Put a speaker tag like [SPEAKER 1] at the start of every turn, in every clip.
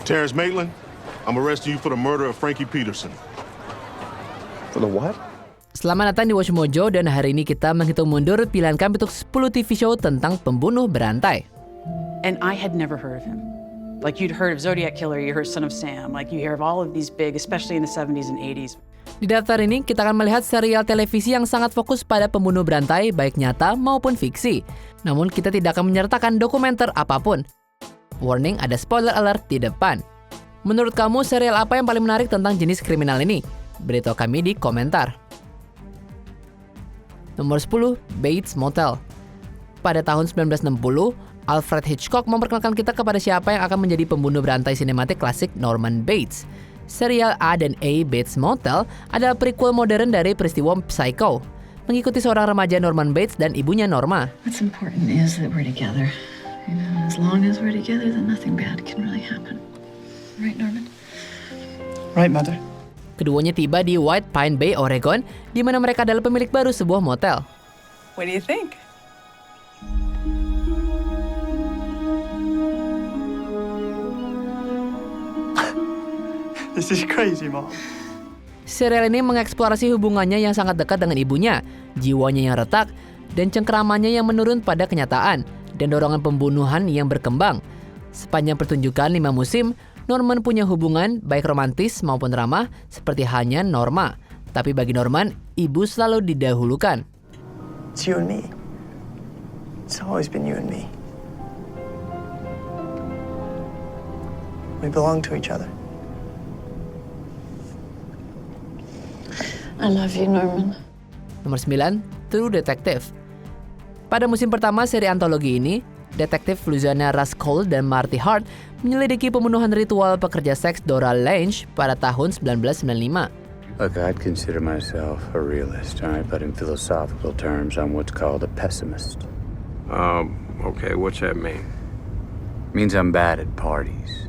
[SPEAKER 1] Terrence Maitland, I'm arresting you for the murder of Frankie Peterson.
[SPEAKER 2] For the what?
[SPEAKER 3] Selamat datang di Watch Mojo, dan hari ini kita menghitung mundur pilihan kami untuk 10 TV show tentang pembunuh berantai.
[SPEAKER 4] And I had never heard of him. Like, you'd heard of Zodiac Killer, you heard Son of Sam, like you hear of all of these big, especially in the 70s and 80s.
[SPEAKER 3] Di daftar ini, kita akan melihat serial televisi yang sangat fokus pada pembunuh berantai, baik nyata maupun fiksi. Namun, kita tidak akan menyertakan dokumenter apapun. Warning, ada spoiler alert di depan. Menurut kamu, serial apa yang paling menarik tentang jenis kriminal ini? Beritahu kami di komentar. Nomor 10, Bates Motel. Pada tahun 1960, Alfred Hitchcock memperkenalkan kita kepada siapa yang akan menjadi pembunuh berantai sinematik klasik Norman Bates. Serial A dan A Bates Motel adalah prequel modern dari peristiwa Psycho, mengikuti seorang remaja Norman Bates dan ibunya Norma.
[SPEAKER 5] What's important is that we're together. You know, as long as we're together, then nothing bad can really happen. Right, Norman?
[SPEAKER 2] Right, Mother.
[SPEAKER 3] Keduanya tiba di White Pine Bay, Oregon, di mana mereka adalah pemilik baru sebuah motel.
[SPEAKER 4] What do you think?
[SPEAKER 2] This is crazy, Mom.
[SPEAKER 3] Serial ini mengeksplorasi hubungannya yang sangat dekat dengan ibunya, jiwanya yang retak, dan cengkeramannya yang menurun pada kenyataan, dan dorongan pembunuhan yang berkembang. Sepanjang pertunjukan 5 musim, Norman punya hubungan baik romantis maupun ramah seperti halnya Norma. Tapi bagi Norman, ibu selalu didahulukan.
[SPEAKER 2] It's you and me. It's always been you and me. We belong to each other.
[SPEAKER 5] I love you, Norman.
[SPEAKER 3] Nomor 9, True Detective. Pada musim pertama seri antologi ini, detektif Louisiana Russ Cole dan Marty Hart menyelidiki pembunuhan ritual pekerja seks Dora Lange pada tahun 1995.
[SPEAKER 6] Look, I'd consider myself a realist, all right? But in philosophical terms, I'm what's called a pessimist.
[SPEAKER 7] Okay, what's that mean?
[SPEAKER 6] Means I'm bad at parties.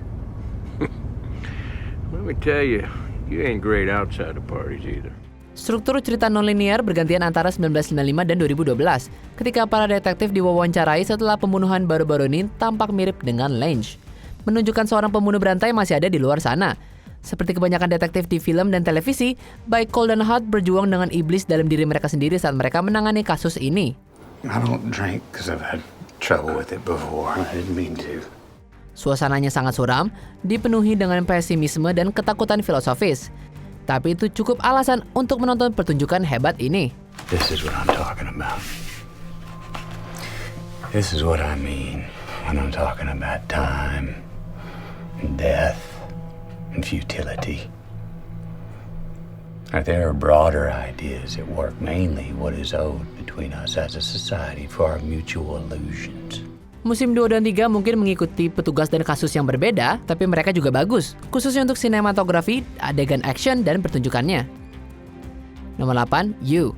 [SPEAKER 7] Let me tell you, you ain't great outside of parties either.
[SPEAKER 3] Struktur cerita nonlinear bergantian antara 1995 dan 2012, ketika para detektif diwawancarai setelah pembunuhan baru-baru ini tampak mirip dengan Lange, menunjukkan seorang pembunuh berantai masih ada di luar sana. Seperti kebanyakan detektif di film dan televisi, baik Cole dan Hart berjuang dengan iblis dalam diri mereka sendiri saat mereka menangani kasus ini.
[SPEAKER 6] I don't drink because I've had trouble with it before. I didn't mean to.
[SPEAKER 3] Suasananya sangat suram, dipenuhi dengan pesimisme dan ketakutan filosofis. Tapi itu cukup alasan untuk menonton pertunjukan hebat ini.
[SPEAKER 6] This is what I'm talking about. This is what I mean when I'm talking about time and death and futility. There are broader ideas at work, mainly what is owed between us as a society for our mutual illusions.
[SPEAKER 3] Musim 2 dan 3 mungkin mengikuti petugas dan kasus yang berbeda, tapi mereka juga bagus, khususnya untuk sinematografi, adegan action, dan pertunjukannya. Nomor 8, You.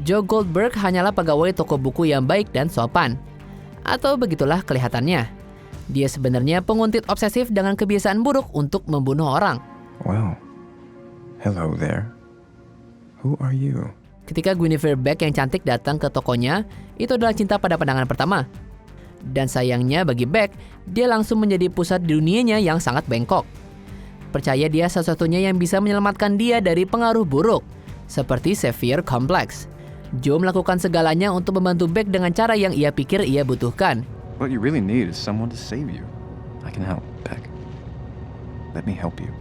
[SPEAKER 3] Joe Goldberg hanyalah pegawai toko buku yang baik dan sopan. Atau begitulah kelihatannya. Dia sebenarnya penguntit obsesif dengan kebiasaan buruk untuk membunuh orang.
[SPEAKER 8] Well, hello there. Who are you?
[SPEAKER 3] Ketika Guinevere Beck yang cantik datang ke tokonya, itu adalah cinta pada pandangan pertama. Dan sayangnya bagi Beck, dia langsung menjadi pusat dunianya yang sangat bengkok. Percaya dia satu-satunya yang bisa menyelamatkan dia dari pengaruh buruk, seperti Xavier Complex. Joe melakukan segalanya untuk membantu Beck dengan cara yang ia pikir ia butuhkan.
[SPEAKER 8] What you really need is someone to save you. I can help, Beck. Let me help you.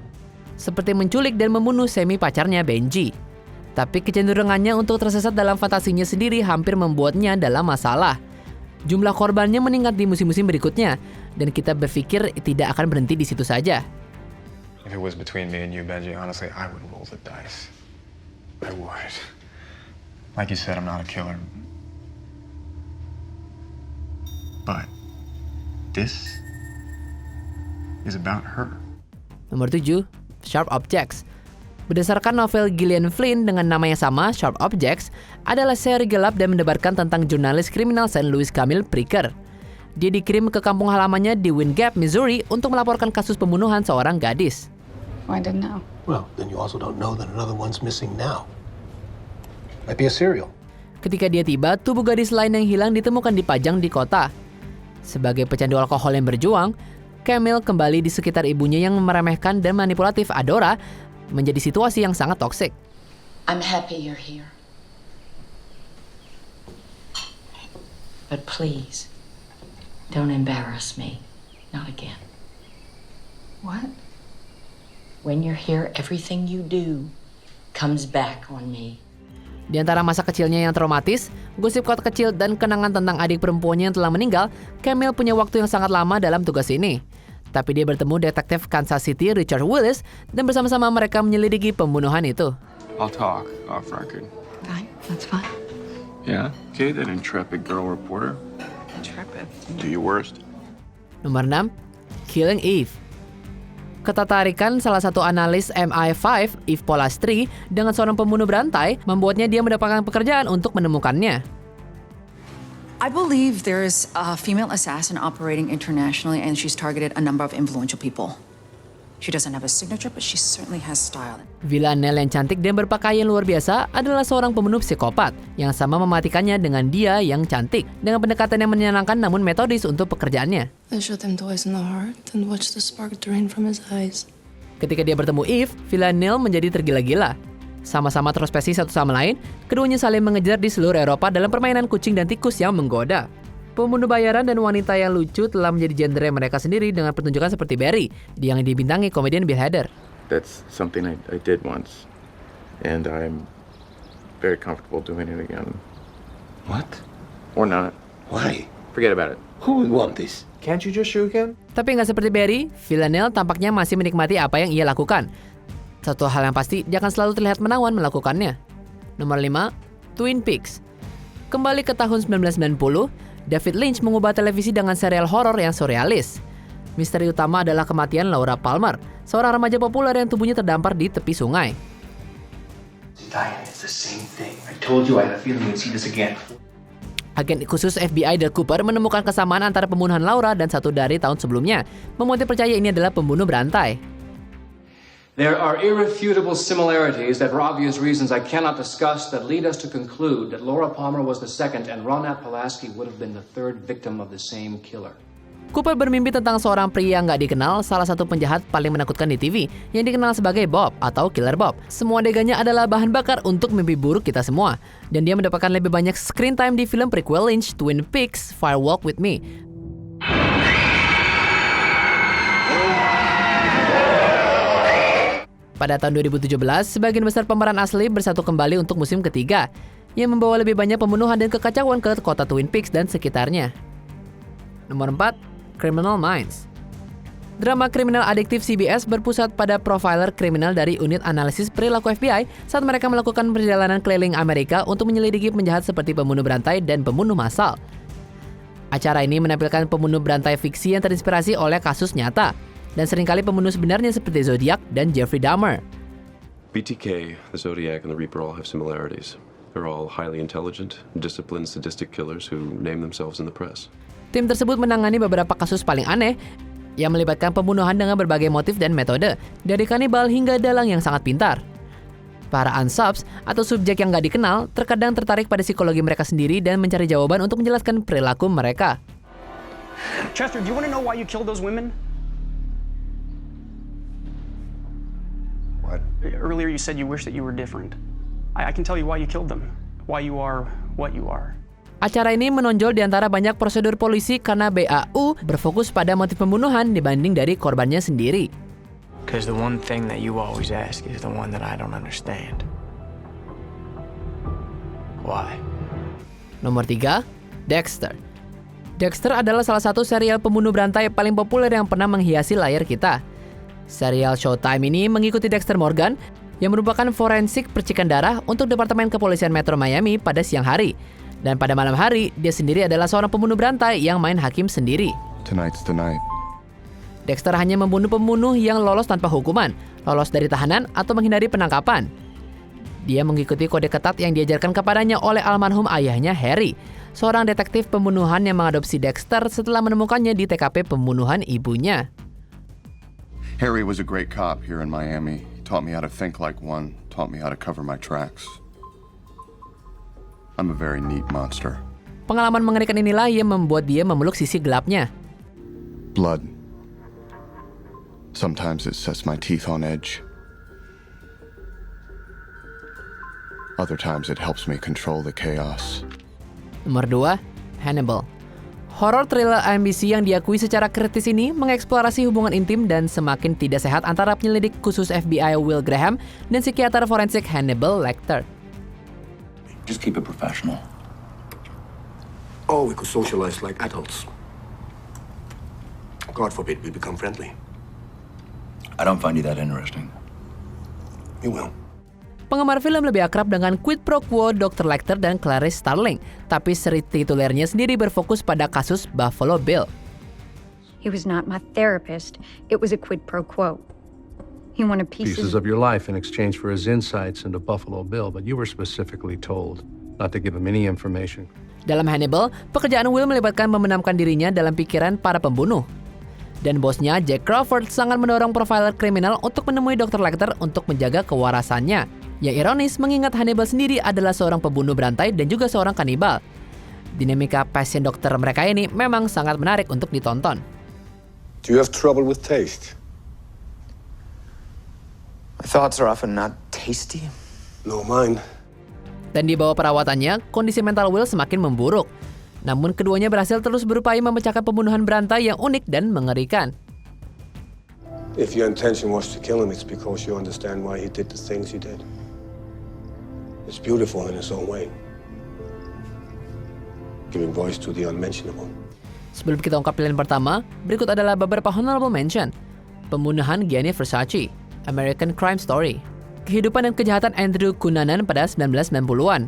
[SPEAKER 3] Seperti menculik dan membunuh semi pacarnya Benji. Tapi kecenderungannya untuk tersesat dalam fantasinya sendiri hampir membuatnya dalam masalah. Jumlah korbannya meningkat di musim-musim berikutnya, dan kita berpikir tidak akan berhenti di situ saja.
[SPEAKER 8] If it was between me and you, Benji, honestly, I would roll the dice. I would. Like you said, I'm not a killer. But this is about her.
[SPEAKER 3] Nomor 7, Sharp Objects. Berdasarkan novel Gillian Flynn dengan nama yang sama, Sharp Objects adalah seri gelap dan mendebarkan tentang jurnalis kriminal St. Louis Camille Pricker. Dia dikirim ke kampung halamannya di Wind Gap, Missouri untuk melaporkan kasus pembunuhan seorang gadis.
[SPEAKER 5] I didn't know.
[SPEAKER 9] Well, then you also don't know that another one's missing now. Might be a serial.
[SPEAKER 3] Ketika dia tiba, tubuh gadis lain yang hilang ditemukan dipajang di kota. Sebagai pecandu alkohol yang berjuang, Camille kembali di sekitar ibunya yang meremehkan dan manipulatif Adora menjadi situasi yang sangat toksik.
[SPEAKER 10] I'm happy you're here. But please, don't embarrass me. Not again.
[SPEAKER 5] What?
[SPEAKER 10] When you're here, everything you do comes back on me.
[SPEAKER 3] Di antara masa kecilnya yang traumatis, gosip kota kecil dan kenangan tentang adik perempuannya yang telah meninggal, Camille punya waktu yang sangat lama dalam tugas ini. Tapi dia bertemu detektif Kansas City Richard Willis dan bersama-sama mereka menyelidiki pembunuhan itu.
[SPEAKER 8] I'll talk off record.
[SPEAKER 5] Fine, that's fine.
[SPEAKER 7] Yeah? Okay, that intrepid girl reporter.
[SPEAKER 5] Intrepid.
[SPEAKER 7] Do your worst.
[SPEAKER 3] Nomor 6, Killing Eve. Ketertarikan salah satu analis MI5, Eve Polastri, dengan seorang pembunuh berantai membuatnya dia mendapatkan pekerjaan untuk menemukannya.
[SPEAKER 11] I believe there's a female assassin operating internationally and she's targeted a number of influential people. She doesn't have a signature, but she certainly has style.
[SPEAKER 3] Villanelle yang cantik dan berpakaian luar biasa adalah seorang pembunuh psikopat yang sama mematikannya dengan dia yang cantik dengan pendekatan yang menyenangkan namun metodis untuk pekerjaannya.
[SPEAKER 12] I shot him twice in the heart and watched the spark drain from his eyes.
[SPEAKER 3] Ketika dia bertemu Eve, Villanelle menjadi tergila-gila. Sama-sama introspeksi satu sama lain, keduanya saling mengejar di seluruh Eropa dalam permainan kucing dan tikus yang menggoda. Pembunuh bayaran dan wanita yang lucu telah menjadi genre mereka sendiri dengan pertunjukan seperti Barry, yang dibintangi komedian Bill Hader.
[SPEAKER 7] That's something I did once, and I'm very comfortable doing it again.
[SPEAKER 9] What?
[SPEAKER 7] Or not.
[SPEAKER 9] Why?
[SPEAKER 7] Forget about it.
[SPEAKER 9] Who would want this?
[SPEAKER 8] Can't you just shoot him?
[SPEAKER 3] Tapi nggak seperti Barry, Villanelle tampaknya masih menikmati apa yang ia lakukan. Satu hal yang pasti, dia akan selalu terlihat menawan melakukannya. Nomor 5, Twin Peaks. Kembali ke tahun 1990, David Lynch mengubah televisi dengan serial horor yang surrealis. Misteri utama adalah kematian Laura Palmer, seorang remaja populer yang tubuhnya terdampar di tepi sungai.
[SPEAKER 9] Diane, it's the same thing. I told you I had a feeling we'd see this again.
[SPEAKER 3] Agen khusus FBI Dale Cooper menemukan kesamaan antara pembunuhan Laura dan satu dari tahun sebelumnya, membuatnya percaya ini adalah pembunuh berantai.
[SPEAKER 13] There are irrefutable similarities that for obvious reasons I cannot discuss that lead us to conclude that Laura Palmer was the second and Ronat Pulaski would have been the third victim of the same killer.
[SPEAKER 3] Cooper bermimpi tentang seorang pria yang nggak dikenal, salah satu penjahat paling menakutkan di TV, yang dikenal sebagai Bob atau Killer Bob. Semua adegannya adalah bahan bakar untuk mimpi buruk kita semua. Dan dia mendapatkan lebih banyak screen time di film prequel Lynch, Twin Peaks, Fire Walk With Me. Pada tahun 2017, sebagian besar pemeran asli bersatu kembali untuk musim ketiga, yang membawa lebih banyak pembunuhan dan kekacauan ke kota Twin Peaks dan sekitarnya. Nomor 4, Criminal Minds. Drama kriminal adiktif CBS berpusat pada profiler kriminal dari unit analisis perilaku FBI saat mereka melakukan perjalanan keliling Amerika untuk menyelidiki penjahat seperti pembunuh berantai dan pembunuh massal. Acara ini menampilkan pembunuh berantai fiksi yang terinspirasi oleh kasus nyata, dan seringkali pembunuh sebenarnya seperti Zodiac dan Jeffrey Dahmer.
[SPEAKER 14] BTK, the Zodiac, and the Reaper all have similarities. They're all highly intelligent, disciplined, sadistic killers who name themselves in the press.
[SPEAKER 3] Tim tersebut menangani beberapa kasus paling aneh yang melibatkan pembunuhan dengan berbagai motif dan metode, dari kanibal hingga dalang yang sangat pintar. Para unsubs atau subjek yang nggak dikenal terkadang tertarik pada psikologi mereka sendiri dan mencari jawaban untuk menjelaskan perilaku mereka.
[SPEAKER 15] Chester, do you want to know why you killed those women?
[SPEAKER 9] What?
[SPEAKER 15] Earlier you said you wish that you were different. I can tell you why you killed them. Why you are what you are.
[SPEAKER 3] Acara ini menonjol di antara banyak prosedur polisi karena BAU berfokus pada motif pembunuhan dibanding dari korbannya sendiri.
[SPEAKER 16] Because the one thing that you always ask is the one that I don't understand. Why?
[SPEAKER 3] Nomor 3, Dexter. Dexter adalah salah satu serial pembunuh berantai paling populer yang pernah menghiasi layar kita. Serial Showtime ini mengikuti Dexter Morgan yang merupakan forensik percikan darah untuk Departemen Kepolisian Metro Miami pada siang hari. Dan pada malam hari, dia sendiri adalah seorang pembunuh berantai yang main hakim sendiri.
[SPEAKER 17] Tonight's the night.
[SPEAKER 3] Dexter hanya membunuh pembunuh yang lolos tanpa hukuman, lolos dari tahanan, atau menghindari penangkapan. Dia mengikuti kode ketat yang diajarkan kepadanya oleh almarhum ayahnya Harry, seorang detektif pembunuhan yang mengadopsi Dexter setelah menemukannya di TKP pembunuhan ibunya.
[SPEAKER 17] Harry was a great cop here in Miami. He taught me how to think like one, taught me how to cover my tracks. I'm a very neat monster.
[SPEAKER 3] Pengalaman mengerikan inilah yang membuat dia memeluk sisi gelapnya.
[SPEAKER 17] Blood. Sometimes it sets my teeth on edge. Other times it helps me control the chaos.
[SPEAKER 3] Nomor 2, Hannibal. Horror thriller ambisi yang diakui secara kritis ini mengeksplorasi hubungan intim dan semakin tidak sehat antara penyelidik khusus FBI Will Graham dan psikiater forensik Hannibal Lecter.
[SPEAKER 18] Just keep it professional. Or we could socialize like adults. God forbid we become friendly.
[SPEAKER 16] I don't find you that interesting.
[SPEAKER 18] You will.
[SPEAKER 3] Penggemar film lebih akrab dengan quid pro quo Dr. Lecter dan Clarice Starling, tapi seri titulernya sendiri berfokus pada kasus Buffalo Bill.
[SPEAKER 19] He was not my therapist. It was a quid pro quo. He wanted
[SPEAKER 9] pieces of your life in exchange for his insights into Buffalo Bill, but you were specifically told not to give him any information.
[SPEAKER 3] Dalam Hannibal, pekerjaan Will melibatkan membenamkan dirinya dalam pikiran para pembunuh. Dan bosnya, Jack Crawford, sangat mendorong profiler kriminal untuk menemui Dr. Lecter untuk menjaga kewarasannya. Yang ironis, mengingat Hannibal sendiri adalah seorang pembunuh berantai dan juga seorang kanibal. Dinamika pasien dokter mereka ini memang sangat menarik untuk ditonton.
[SPEAKER 18] Do you have trouble with taste?
[SPEAKER 16] My thoughts are often not tasty.
[SPEAKER 18] No, mine.
[SPEAKER 3] Dan di bawah perawatannya, kondisi mental Will semakin memburuk. Namun keduanya berhasil terus berupaya memecahkan pembunuhan berantai yang unik dan mengerikan.
[SPEAKER 18] If your intention was to kill him, it's because you understand why he did the things he did. It's beautiful in its own way. Giving voice to the unmentionable.
[SPEAKER 3] Sebelum kita ungkap pilihan pertama, berikut adalah beberapa honorable mention. Pembunuhan Gianni Versace, American Crime Story. Kehidupan dan kejahatan Andrew Cunanan pada 1990-an.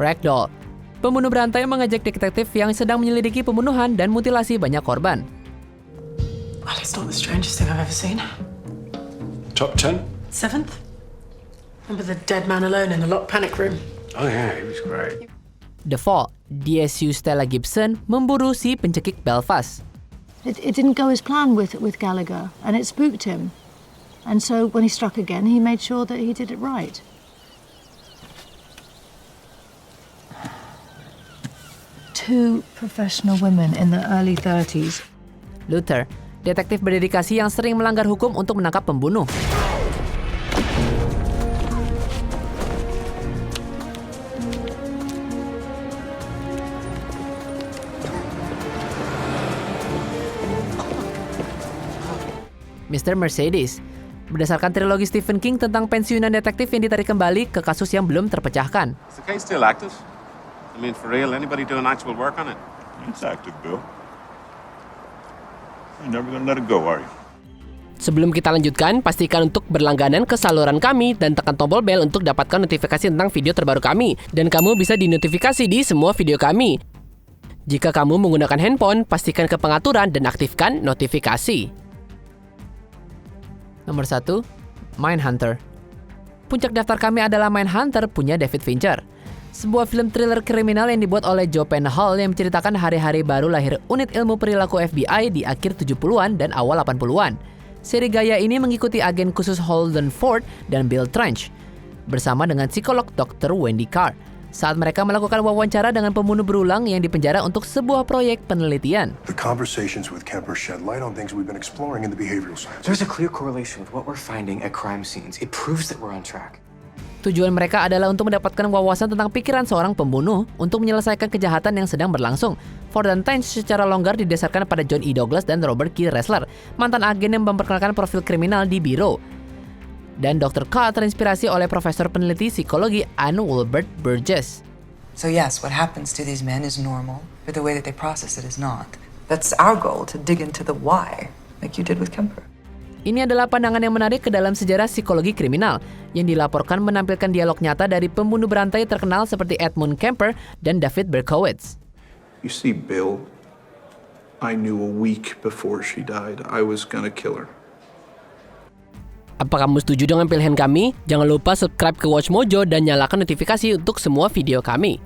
[SPEAKER 3] Ragdoll. Pembunuh berantai mengajak detektif yang sedang menyelidiki pembunuhan dan mutilasi banyak korban.
[SPEAKER 12] Well, it's not the strangest thing I've ever seen.
[SPEAKER 9] Top 10?
[SPEAKER 12] 7th? Remember the dead man alone in the locked panic room?
[SPEAKER 9] Oh yeah, he was great.
[SPEAKER 3] The Fall. DSU Stella Gibson memburu si pencekik Belfast.
[SPEAKER 20] It didn't go as planned with Gallagher, and it spooked him. And so when he struck again, he made sure that he did it right. Two professional women in the early 30s.
[SPEAKER 3] Luther, detektif berdedikasi yang sering melanggar hukum untuk menangkap pembunuh. Mr. Mercedes, berdasarkan trilogi Stephen King tentang pensiunan detektif yang ditarik kembali ke kasus yang belum terpecahkan.
[SPEAKER 21] Is the case still active? I mean, for real, anybody doing actual work on it?
[SPEAKER 22] It's active, Bill. You're never gonna let it go, are you?
[SPEAKER 3] Sebelum kita lanjutkan, pastikan untuk berlangganan ke saluran kami dan tekan tombol bel untuk dapatkan notifikasi tentang video terbaru kami. Dan kamu bisa dinotifikasi di semua video kami. Jika kamu menggunakan handphone, pastikan ke pengaturan dan aktifkan notifikasi. Nomor 1, Mindhunter. Puncak daftar kami adalah Mindhunter punya David Fincher. Sebuah film thriller kriminal yang dibuat oleh Joe Penhall yang menceritakan hari-hari baru lahir unit ilmu perilaku FBI di akhir 70-an dan awal 80-an. Seri gaya ini mengikuti agen khusus Holden Ford dan Bill Trench bersama dengan psikolog Dr. Wendy Carr saat mereka melakukan wawancara dengan pembunuh berulang yang dipenjara untuk sebuah proyek penelitian.
[SPEAKER 23] The conversations with Kemper shed light on things we've been exploring in the behavioral science.
[SPEAKER 16] There's a clear correlation with what we're finding at crime scenes. It proves that we're on track.
[SPEAKER 3] Tujuan mereka adalah untuk mendapatkan wawasan tentang pikiran seorang pembunuh untuk menyelesaikan kejahatan yang sedang berlangsung. Ford dan Trench secara longgar didasarkan pada John E. Douglas dan Robert K. Ressler, mantan agen yang memperkenalkan profil kriminal di biro. Dan Dr. Carr terinspirasi oleh profesor peneliti psikologi Anne Wilbert Burgess.
[SPEAKER 24] So yes, what happens to these men is normal, but the way that they process it is not. That's our goal, to dig into the why, like you did with Kemper.
[SPEAKER 3] Ini adalah pandangan yang menarik ke dalam sejarah psikologi kriminal, yang dilaporkan menampilkan dialog nyata dari pembunuh berantai terkenal seperti Edmund Kemper dan David Berkowitz.
[SPEAKER 25] You see, Bill, I knew a week before she died I was gonna kill her.
[SPEAKER 3] Apa kamu setuju dengan pilihan kami? Jangan lupa subscribe ke Watch Mojo dan nyalakan notifikasi untuk semua video kami.